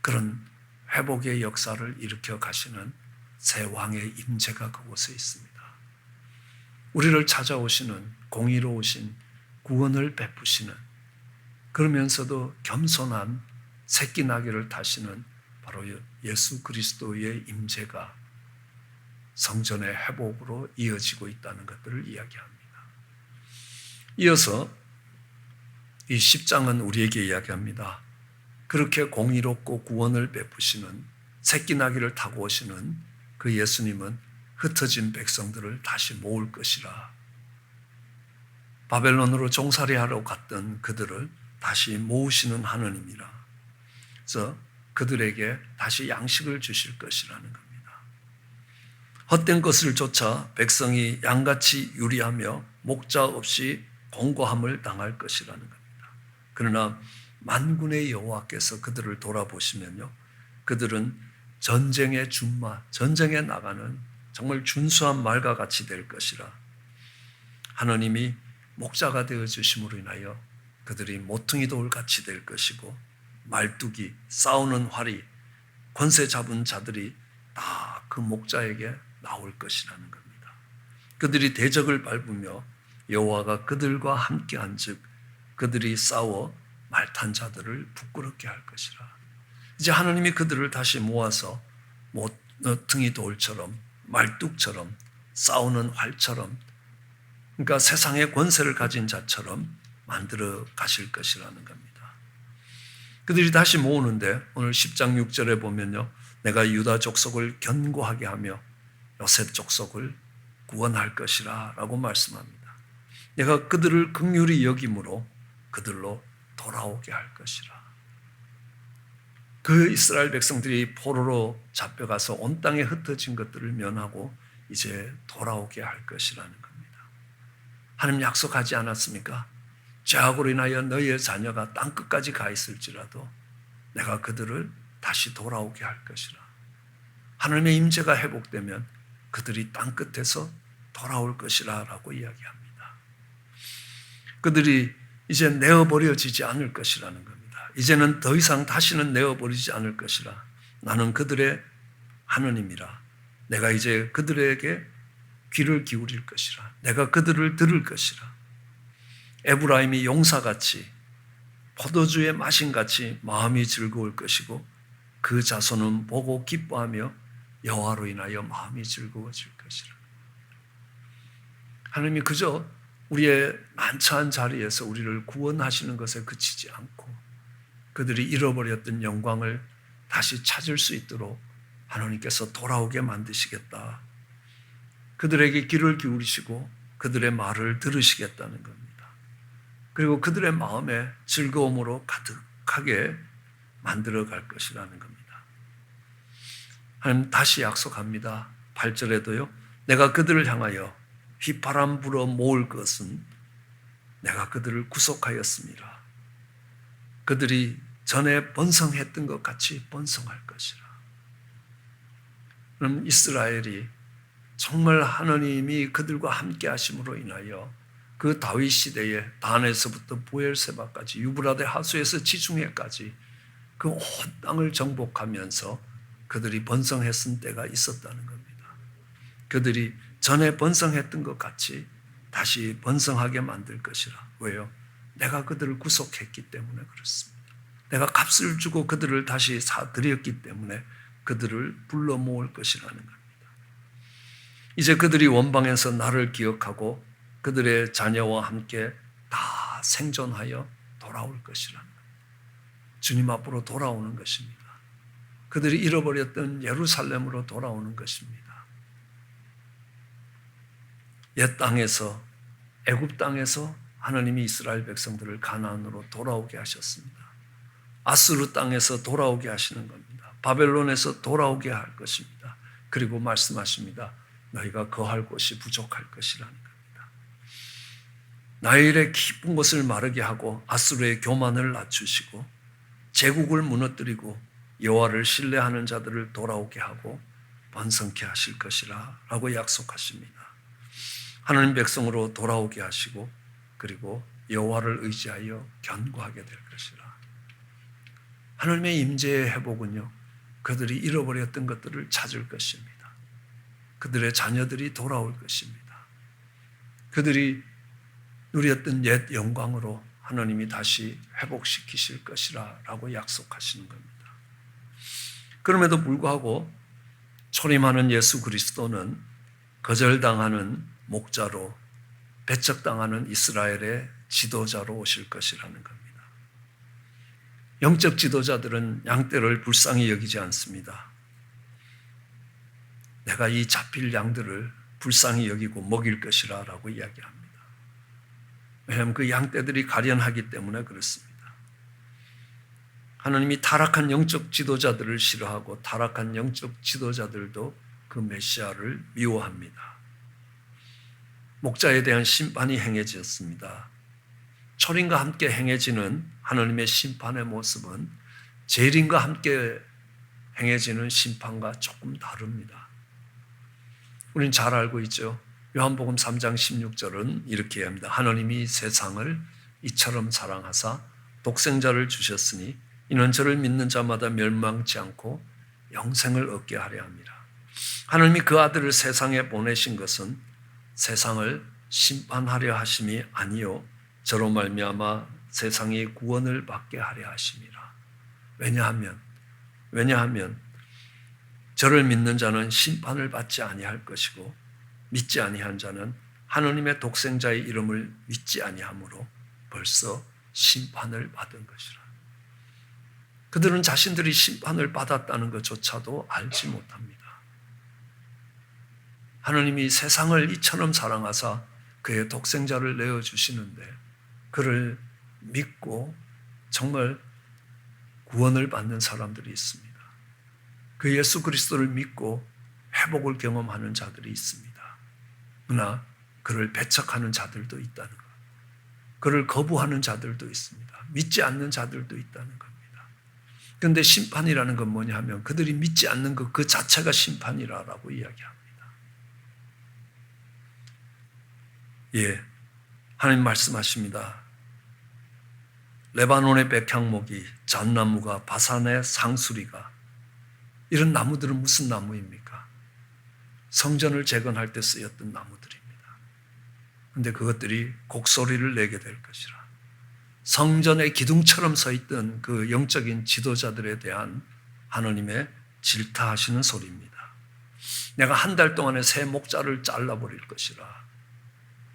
S3: 그런 회복의 역사를 일으켜 가시는 새 왕의 임재가 그곳에 있습니다. 우리를 찾아오시는 공의로우신 구원을 베푸시는, 그러면서도 겸손한 새끼 나귀를 타시는 바로 예수 그리스도의 임재가 성전의 회복으로 이어지고 있다는 것들을 이야기합니다. 이어서 이 10장은 우리에게 이야기합니다. 그렇게 공의롭고 구원을 베푸시는 새끼 나귀를 타고 오시는 그 예수님은 흩어진 백성들을 다시 모을 것이라. 바벨론으로 종살이하러 갔던 그들을 다시 모으시는 하나님이라. 그래서 그들에게 다시 양식을 주실 것이라는 겁니다. 헛된 것을 쫓아 백성이 양같이 유리하며 목자 없이 공고함을 당할 것이라는 겁니다. 그러나 만군의 여호와께서 그들을 돌아보시면요, 그들은 전쟁의 준마, 전쟁에 나가는 정말 준수한 말과 같이 될 것이라. 하나님이 목자가 되어 주심으로 인하여 그들이 모퉁이 돌같이 될 것이고, 말뚝이, 싸우는 활이, 권세 잡은 자들이 다 그 목자에게 나올 것이라는 겁니다. 그들이 대적을 밟으며 여호와가 그들과 함께한즉 그들이 싸워 말탄 자들을 부끄럽게 할 것이라. 이제 하나님이 그들을 다시 모아서 모퉁이 돌처럼 말뚝처럼 싸우는 활처럼, 그러니까 세상의 권세를 가진 자처럼 만들어 가실 것이라는 겁니다. 그들이 다시 모으는데 오늘 10장 6절에 보면요, 내가 유다 족속을 견고하게 하며 요셉 족속을 구원할 것이라 라고 말씀합니다. 내가 그들을 긍휼히 여김으로 그들로 돌아오게 할 것이라. 그 이스라엘 백성들이 포로로 잡혀가서 온 땅에 흩어진 것들을 면하고 이제 돌아오게 할 것이라는 겁니다. 하나님 약속하지 않았습니까? 죄악으로 인하여 너희의 자녀가 땅끝까지 가 있을지라도 내가 그들을 다시 돌아오게 할 것이라. 하나님의 임재가 회복되면 그들이 땅끝에서 돌아올 것이라 라고 이야기합니다. 그들이 이제 내어버려지지 않을 것이라는 겁니다. 이제는 더 이상 다시는 내어버리지 않을 것이라. 나는 그들의 하느님이라. 내가 이제 그들에게 귀를 기울일 것이라. 내가 그들을 들을 것이라. 에브라임이 용사같이 포도주의 마신같이 마음이 즐거울 것이고 그 자손은 보고 기뻐하며 여호와로 인하여 마음이 즐거워질 것이라. 하나님이 그저 우리의 난처한 자리에서 우리를 구원하시는 것에 그치지 않고 그들이 잃어버렸던 영광을 다시 찾을 수 있도록 하나님께서 돌아오게 만드시겠다. 그들에게 귀를 기울이시고 그들의 말을 들으시겠다는 겁니다. 그리고 그들의 마음에 즐거움으로 가득하게 만들어 갈 것이라는 겁니다. 하나님 다시 약속합니다. 8절에도요. 내가 그들을 향하여 휘바람 불어 모을 것은 내가 그들을 구속하였습니다. 그들이 전에 번성했던 것 같이 번성할 것이라. 그럼 이스라엘이 정말 하나님이 그들과 함께 하심으로 인하여 그 다윗 시대에 단에서부터 부엘세바까지 유브라데 하수에서 지중해까지 그 온 땅을 정복하면서 그들이 번성했은 때가 있었다는 겁니다. 그들이 전에 번성했던 것 같이 다시 번성하게 만들 것이라. 왜요? 내가 그들을 구속했기 때문에 그렇습니다. 내가 값을 주고 그들을 다시 사들였기 때문에 그들을 불러 모을 것이라는 겁니다. 이제 그들이 원방에서 나를 기억하고 그들의 자녀와 함께 다 생존하여 돌아올 것이라는 겁니다. 주님 앞으로 돌아오는 것입니다. 그들이 잃어버렸던 예루살렘으로 돌아오는 것입니다. 옛 땅에서, 애굽 땅에서 하나님이 이스라엘 백성들을 가나안으로 돌아오게 하셨습니다. 아수르 땅에서 돌아오게 하시는 겁니다. 바벨론에서 돌아오게 할 것입니다. 그리고 말씀하십니다. 너희가 거할 곳이 부족할 것이라는 겁니다. 나일의 깊은 곳을 마르게 하고 아수르의 교만을 낮추시고 제국을 무너뜨리고 여호와를 신뢰하는 자들을 돌아오게 하고 번성케 하실 것이라 라고 약속하십니다. 하나님 백성으로 돌아오게 하시고 그리고 여호와를 의지하여 견고하게 될 것이라. 하나님의 임재의 회복은요, 그들이 잃어버렸던 것들을 찾을 것입니다. 그들의 자녀들이 돌아올 것입니다. 그들이 누렸던 옛 영광으로 하나님이 다시 회복시키실 것이라 라고 약속하시는 겁니다. 그럼에도 불구하고 초림하는 예수 그리스도는 거절당하는 목자로 배척당하는 이스라엘의 지도자로 오실 것이라는 겁니다. 영적 지도자들은 양떼를 불쌍히 여기지 않습니다. 내가 이 잡힐 양들을 불쌍히 여기고 먹일 것이라 라고 이야기합니다. 왜냐하면 그 양떼들이 가련하기 때문에 그렇습니다. 하나님이 타락한 영적 지도자들을 싫어하고 타락한 영적 지도자들도 그 메시아를 미워합니다. 목자에 대한 심판이 행해졌습니다. 초림과 함께 행해지는 하나님의 심판의 모습은 재림과 함께 행해지는 심판과 조금 다릅니다. 우리는 잘 알고 있죠. 요한복음 3장 16절은 이렇게 합니다. 하나님이 세상을 이처럼 사랑하사 독생자를 주셨으니 이는 저를 믿는 자마다 멸망치 않고 영생을 얻게 하려 합니다. 하나님이 그 아들을 세상에 보내신 것은 세상을 심판하려 하심이 아니요 저로 말미암아 세상의 구원을 받게 하려 하심이라. 왜냐하면 저를 믿는 자는 심판을 받지 아니할 것이고 믿지 아니한 자는 하느님의 독생자의 이름을 믿지 아니하므로 벌써 심판을 받은 것이라. 그들은 자신들이 심판을 받았다는 것조차도 알지 못합니다. 하느님이 세상을 이처럼 사랑하사 그의 독생자를 내어주시는데 그를 믿고 정말 구원을 받는 사람들이 있습니다. 그 예수 그리스도를 믿고 회복을 경험하는 자들이 있습니다. 그러나 그를 배척하는 자들도 있다는 것. 그를 거부하는 자들도 있습니다. 믿지 않는 자들도 있다는 겁니다. 그런데 심판이라는 건 뭐냐 하면 그들이 믿지 않는 것 그 자체가 심판이라고 이야기합니다. 예, 하나님 말씀하십니다. 레바논의 백향목이, 잣나무가, 바산의 상수리가, 이런 나무들은 무슨 나무입니까? 성전을 재건할 때 쓰였던 나무들입니다. 그런데 그것들이 곡소리를 내게 될 것이라. 성전의 기둥처럼 서 있던 그 영적인 지도자들에 대한 하나님의 질타하시는 소리입니다. 내가 한 달 동안에 새 목자를 잘라버릴 것이라.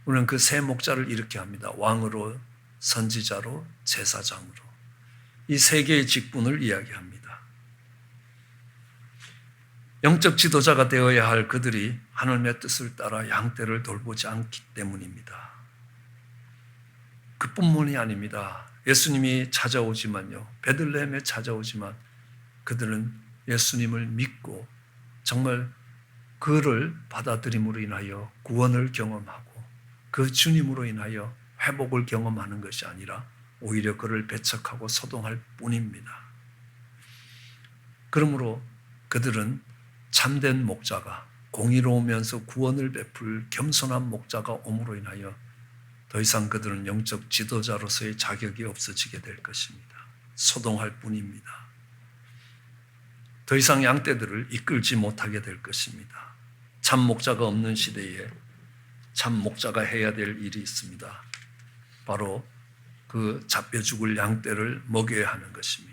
S3: 우리는 그 새 목자를 이렇게 합니다. 왕으로, 선지자로, 제사장으로. 이 세 개의 직분을 이야기합니다. 영적 지도자가 되어야 할 그들이 하나님의 뜻을 따라 양떼를 돌보지 않기 때문입니다. 그뿐만이 아닙니다. 예수님이 찾아오지만요. 베들레헴에 찾아오지만 그들은 예수님을 믿고 정말 그를 받아들임으로 인하여 구원을 경험하고 그 주님으로 인하여 회복을 경험하는 것이 아니라 오히려 그를 배척하고 소동할 뿐입니다. 그러므로 그들은 참된 목자가 공의로우면서 구원을 베풀 겸손한 목자가 옴으로 인하여 더 이상 그들은 영적 지도자로서의 자격이 없어지게 될 것입니다. 소동할 뿐입니다. 더 이상 양떼들을 이끌지 못하게 될 것입니다. 참 목자가 없는 시대에 참 목자가 해야 될 일이 있습니다. 바로 그 잡혀 죽을 양떼를 먹여야 하는 것입니다.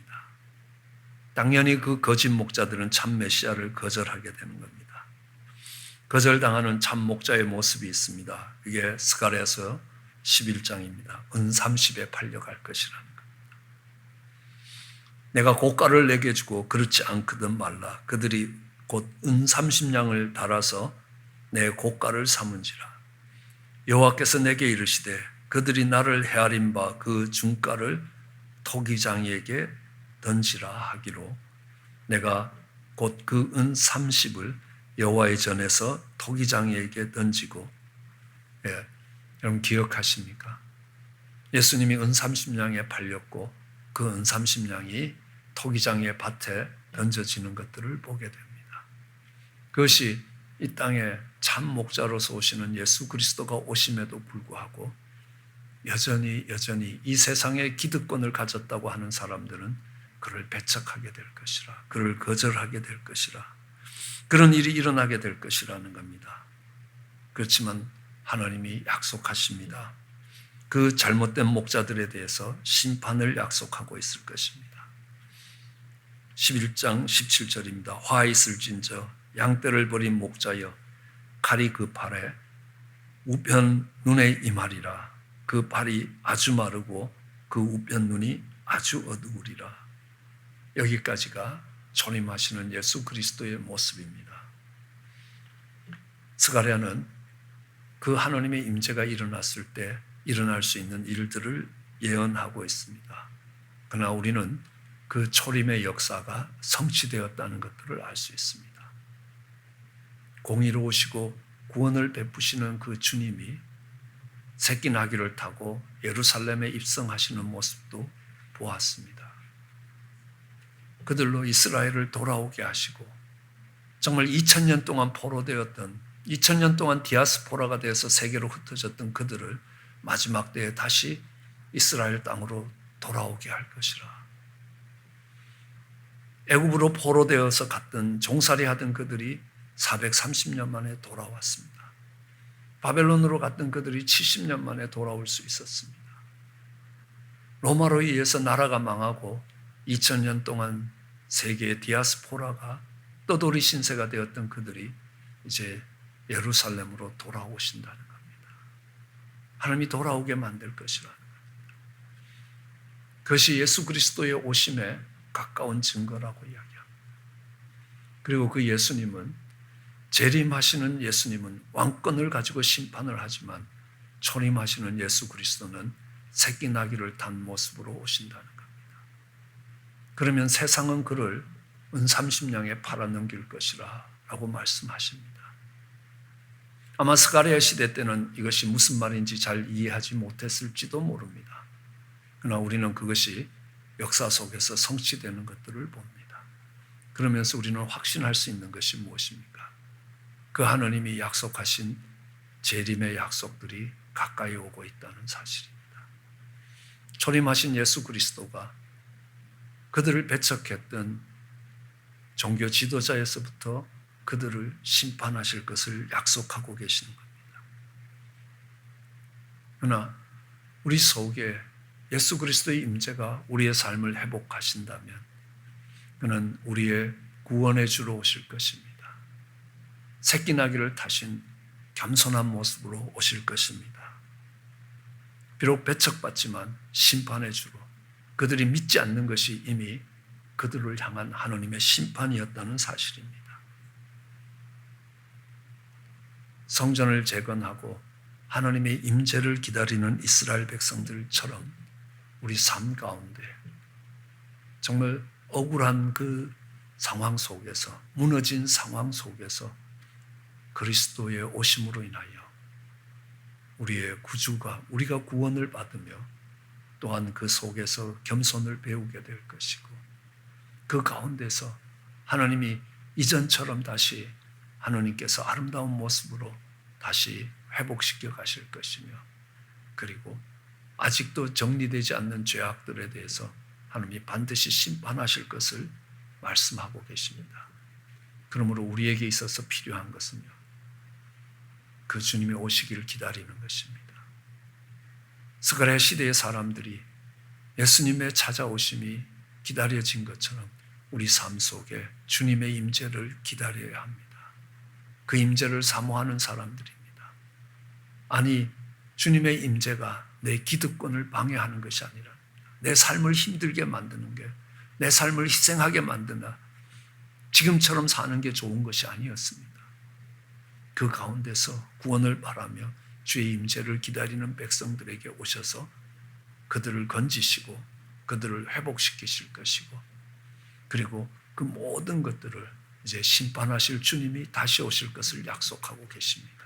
S3: 당연히 그 거짓 목자들은 참 메시아를 거절하게 되는 겁니다. 거절당하는 참 목자의 모습이 있습니다. 이게 스가랴서 11장입니다. 은 30에 팔려갈 것이라는 겁니다. 내가 고가를 내게 주고 그렇지 않거든 말라. 그들이 곧 은 30냥을 달아서 내 고가를 삼은지라. 여호와께서 내게 이르시되 그들이 나를 헤아린 바 그 중가를 토기장이에게 던지라 하기로 내가 곧 그 은 30을 여호와의 전에서 토기장이에게 던지고, 예, 여러분 기억하십니까? 예수님이 은 30냥에 팔렸고 그 은 30냥이 토기장의 밭에 던져지는 것들을 보게 됩니다. 그것이 이 땅에 참 목자로서 오시는 예수 그리스도가 오심에도 불구하고 여전히 이 세상의 기득권을 가졌다고 하는 사람들은 그를 배척하게 될 것이라, 그를 거절하게 될 것이라, 그런 일이 일어나게 될 것이라는 겁니다. 그렇지만 하나님이 약속하십니다. 그 잘못된 목자들에 대해서 심판을 약속하고 있을 것입니다. 11장 17절입니다. 화 있을진저 양떼를 버린 목자여 칼이 그 팔에 우편 눈에 임하리라. 그 팔이 아주 마르고 그 우편 눈이 아주 어두우리라. 여기까지가 초림하시는 예수 그리스도의 모습입니다. 스가랴는 그 하나님의 임재가 일어났을 때 일어날 수 있는 일들을 예언하고 있습니다. 그러나 우리는 그 초림의 역사가 성취되었다는 것들을 알 수 있습니다. 공의로우시고 구원을 베푸시는 그 주님이 새끼 나귀를 타고 예루살렘에 입성하시는 모습도 보았습니다. 그들로 이스라엘을 돌아오게 하시고 정말 2000년 동안 포로되었던 2000년 동안 디아스포라가 되어서 세계로 흩어졌던 그들을 마지막 때에 다시 이스라엘 땅으로 돌아오게 할 것이라. 애굽으로 포로되어서 갔던 종살이 하던 그들이 430년 만에 돌아왔습니다. 바벨론으로 갔던 그들이 70년 만에 돌아올 수 있었습니다. 로마로 의해서 나라가 망하고 2000년 동안 세계의 디아스포라가 떠돌이 신세가 되었던 그들이 이제 예루살렘으로 돌아오신다는 겁니다. 하나님이 돌아오게 만들 것이라는 겁니다. 그것이 예수 그리스도의 오심에 가까운 증거라고 이야기합니다. 그리고 그 예수님은, 재림하시는 예수님은 왕권을 가지고 심판을 하지만 초림하시는 예수 그리스도는 새끼 나귀를 탄 모습으로 오신다는 겁니다. 그러면 세상은 그를 은30냥에 팔아넘길 것이라 라고 말씀하십니다. 아마 스가랴 시대 때는 이것이 무슨 말인지 잘 이해하지 못했을지도 모릅니다. 그러나 우리는 그것이 역사 속에서 성취되는 것들을 봅니다. 그러면서 우리는 확신할 수 있는 것이 무엇입니까? 그 하나님이 약속하신 재림의 약속들이 가까이 오고 있다는 사실입니다. 초림하신 예수 그리스도가 그들을 배척했던 종교 지도자에서부터 그들을 심판하실 것을 약속하고 계시는 겁니다. 그러나 우리 속에 예수 그리스도의 임재가 우리의 삶을 회복하신다면 그는 우리의 구원의 주로 오실 것입니다. 새끼 나귀를 타신 겸손한 모습으로 오실 것입니다. 비록 배척받지만 심판의 주로, 그들이 믿지 않는 것이 이미 그들을 향한 하나님의 심판이었다는 사실입니다. 성전을 재건하고 하나님의 임재를 기다리는 이스라엘 백성들처럼 우리 삶 가운데 정말 억울한 그 상황 속에서, 무너진 상황 속에서 그리스도의 오심으로 인하여 우리의 구주가, 우리가 구원을 받으며 또한 그 속에서 겸손을 배우게 될 것이고, 그 가운데서 하나님이 이전처럼 다시 하나님께서 아름다운 모습으로 다시 회복시켜 가실 것이며, 그리고 아직도 정리되지 않는 죄악들에 대해서 하나님이 반드시 심판하실 것을 말씀하고 계십니다. 그러므로 우리에게 있어서 필요한 것은요, 그 주님의 오시기를 기다리는 것입니다. 스가랴 시대의 사람들이 예수님의 찾아오심이 기다려진 것처럼 우리 삶 속에 주님의 임재를 기다려야 합니다. 그 임재를 사모하는 사람들입니다. 아니, 주님의 임재가 내 기득권을 방해하는 것이 아니라 내 삶을 힘들게 만드는 게, 내 삶을 희생하게 만드나 지금처럼 사는 게 좋은 것이 아니었습니다. 그 가운데서 구원을 바라며 주의 임재를 기다리는 백성들에게 오셔서 그들을 건지시고 그들을 회복시키실 것이고, 그리고 그 모든 것들을 이제 심판하실 주님이 다시 오실 것을 약속하고 계십니다.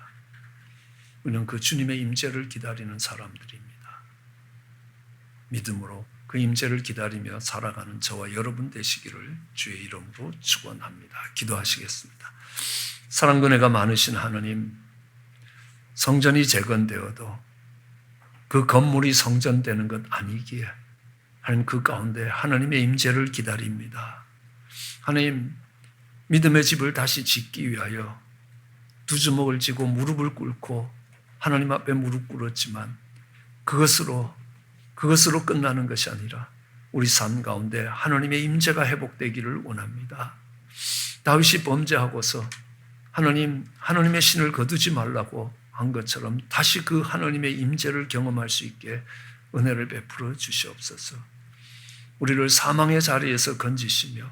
S3: 우리는 그 주님의 임재를 기다리는 사람들입니다. 믿음으로 그 임재를 기다리며 살아가는 저와 여러분 되시기를 주의 이름으로 축원합니다. 기도하시겠습니다. 사랑과 은혜가 많으신 하나님, 성전이 재건되어도 그 건물이 성전되는 것 아니기에 하나님 그 가운데 하나님의 임재를 기다립니다. 하나님, 믿음의 집을 다시 짓기 위하여 두 주먹을 쥐고 무릎을 꿇고 하나님 앞에 무릎 꿇었지만 그것으로 끝나는 것이 아니라 우리 삶 가운데 하나님의 임재가 회복되기를 원합니다. 다윗이 범죄하고서 하나님의 신을 거두지 말라고 한 것처럼 다시 그 하나님의 임재를 경험할 수 있게 은혜를 베풀어 주시옵소서. 우리를 사망의 자리에서 건지시며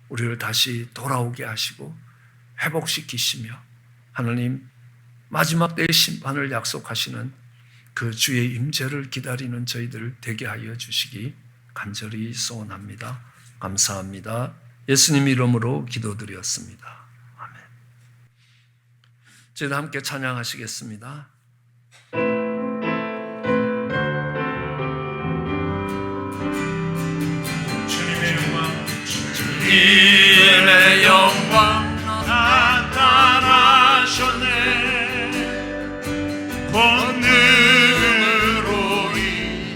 S3: 우리를 다시 돌아오게 하시고 회복시키시며 하나님 마지막 때의 심판을 약속하시는 그 주의 임재를 기다리는 저희들 되게 하여 주시기 간절히 소원합니다. 감사합니다. 예수님 이름으로 기도드렸습니다. 아멘. 저희도 함께 찬양하시겠습니다.
S1: 주님의 영광 나타나셨네. 권능으로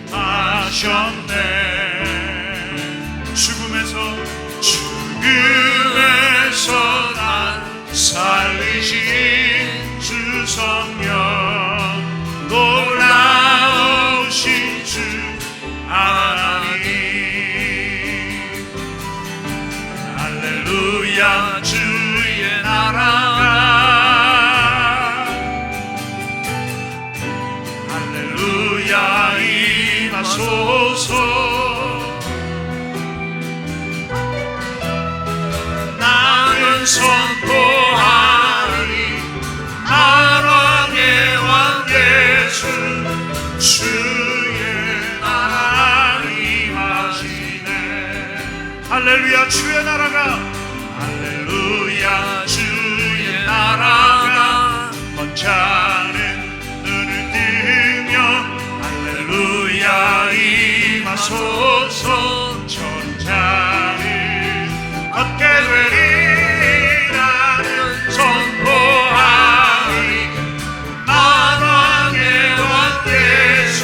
S1: 임하셨네. 죽음에서 날 살리신 주 성령
S3: 선포하리 만왕의 왕 예수 주의 나라 임하시네.
S1: 할렐루야. 주의 나라가,
S3: 할렐루야 주의 나라가
S1: 번자는 눈을 뜨며
S3: 할렐루야 임하소서.
S1: 천자는 걷게
S3: 되리 나는 선포하리 만왕의 왕 예수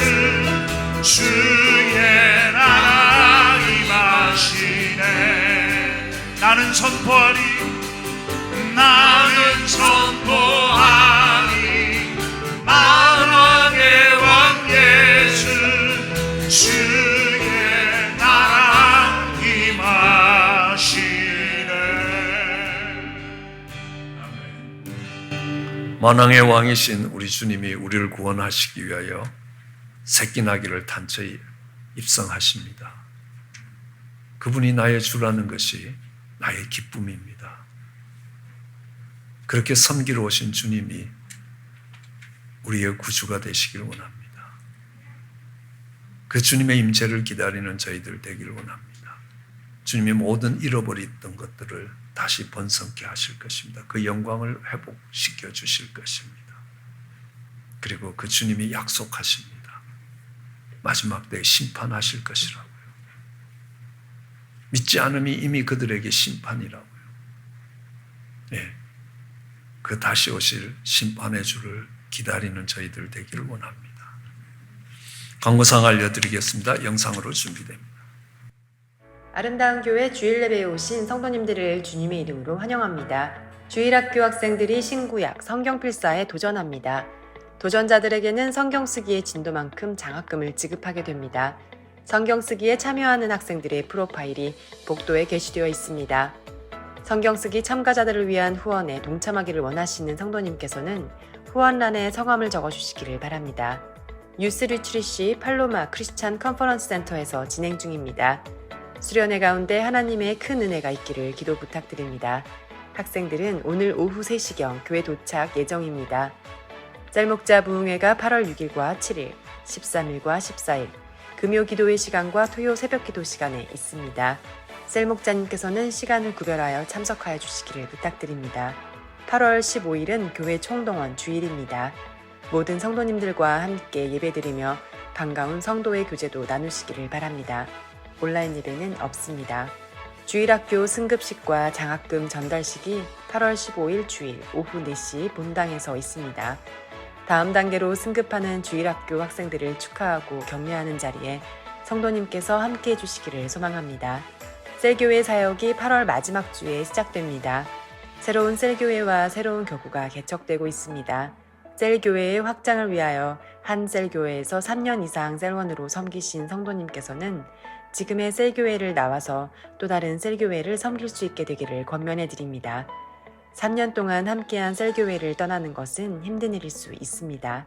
S3: 주의 나라 임하시네.
S1: 나는 선포하리,
S3: 나는 선포하리 만왕의 왕 예수 주의 나라 임하시네. 만왕의 왕이신 우리 주님이 우리를 구원하시기 위하여 새끼 나귀를 단처히 입성하십니다. 그분이 나의 주라는 것이 나의 기쁨입니다. 그렇게 섬기러 오신 주님이 우리의 구주가 되시길 원합니다. 그 주님의 임재를 기다리는 저희들 되기를 원합니다. 주님이 모든 잃어버렸던 것들을 다시 번성케 하실 것입니다. 그 영광을 회복시켜 주실 것입니다. 그리고 그 주님이 약속하십니다. 마지막 때에 심판하실 것이라고요. 믿지 않음이 이미 그들에게 심판이라고요. 네. 그 다시 오실 심판의 주를 기다리는 저희들 되기를 원합니다. 광고상 알려드리겠습니다. 영상으로 준비됩니다.
S5: 아름다운 교회 주일 예배에 오신 성도님들을 주님의 이름으로 환영합니다. 주일학교 학생들이 신구약 성경 필사에 도전합니다. 도전자들에게는 성경 쓰기의 진도만큼 장학금을 지급하게 됩니다. 성경 쓰기에 참여하는 학생들의 프로파일이 복도에 게시되어 있습니다. 성경 쓰기 참가자들을 위한 후원에 동참하기를 원하시는 성도님께서는 후원란에 성함을 적어주시기를 바랍니다. 유스 리트리시 팔로마 크리스찬 컨퍼런스 센터에서 진행 중입니다. 수련회 가운데 하나님의 큰 은혜가 있기를 기도 부탁드립니다. 학생들은 오늘 오후 3시경 교회 도착 예정입니다. 짤목자 부흥회가 8월 6일과 7일, 13일과 14일, 금요 기도회 시간과 토요 새벽 기도 시간에 있습니다. 셀 목자님께서는 시간을 구별하여 참석하여 주시기를 부탁드립니다. 8월 15일은 교회 총동원 주일입니다. 모든 성도님들과 함께 예배드리며 반가운 성도의 교제도 나누시기를 바랍니다. 온라인 예배는 없습니다. 주일학교 승급식과 장학금 전달식이 8월 15일 주일 오후 4시 본당에서 있습니다. 다음 단계로 승급하는 주일학교 학생들을 축하하고 격려하는 자리에 성도님께서 함께해 주시기를 소망합니다. 셀교회 사역이 8월 마지막 주에 시작됩니다. 새로운 셀교회와 새로운 교구가 개척되고 있습니다. 셀교회의 확장을 위하여 한 셀교회에서 3년 이상 셀원으로 섬기신 성도님께서는 지금의 셀교회를 나와서 또 다른 셀교회를 섬길 수 있게 되기를 권면해 드립니다. 3년 동안 함께한 셀교회를 떠나는 것은 힘든 일일 수 있습니다.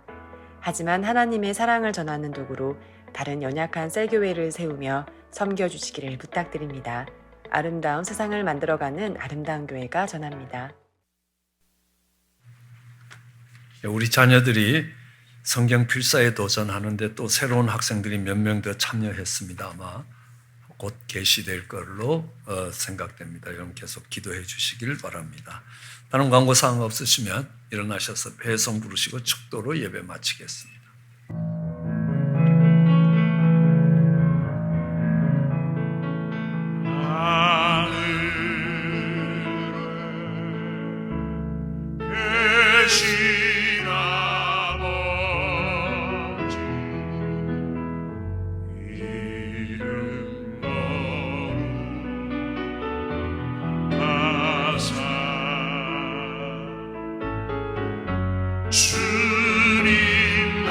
S5: 하지만 하나님의 사랑을 전하는 도구로 다른 연약한 셀교회를 세우며 섬겨주시기를 부탁드립니다. 아름다운 세상을 만들어가는 아름다운 교회가 전합니다.
S3: 우리 자녀들이 성경 필사에 도전하는데 또 새로운 학생들이 몇 명 더 참여했습니다. 아마 곧 개시될 걸로 생각됩니다. 여러분 계속 기도해 주시길 바랍니다. 다른 광고사항 없으시면 일어나셔서 배송 부르시고 축도로 예배 마치겠습니다. 주님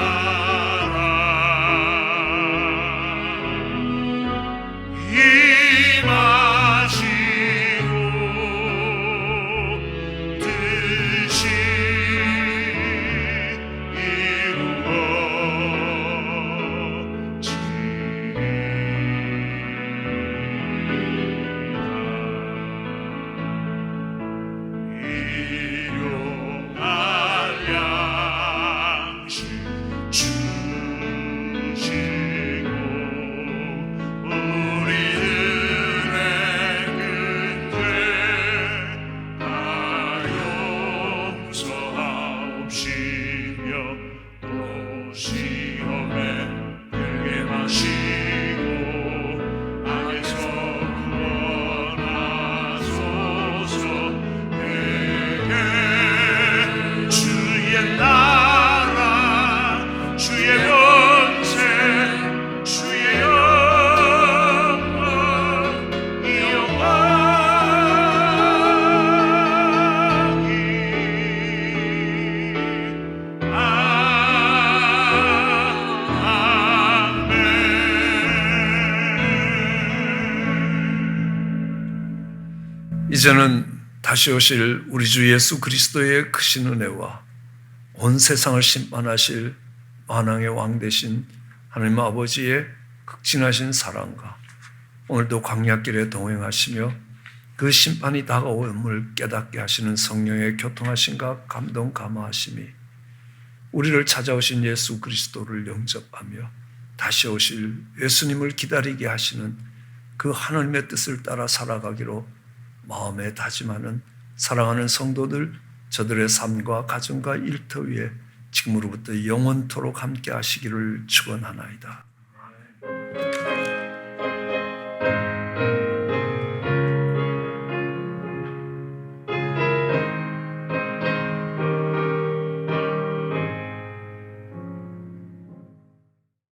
S3: 이제는 다시 오실 우리 주 예수 그리스도의 크신 은혜와 온 세상을 심판하실 만왕의 왕 되신 하나님 아버지의 극진하신 사랑과 오늘도 광야길에 동행하시며 그 심판이 다가옴을 깨닫게 하시는 성령의 교통하심과 감동 감화하심이 우리를 찾아오신 예수 그리스도를 영접하며 다시 오실 예수님을 기다리게 하시는 그 하나님의 뜻을 따라 살아가기로 마음에 다짐하는 사랑하는 성도들, 저들의 삶과 가정과 일터 위에 지금으로부터 영원토록 함께 하시기를 축원하나이다.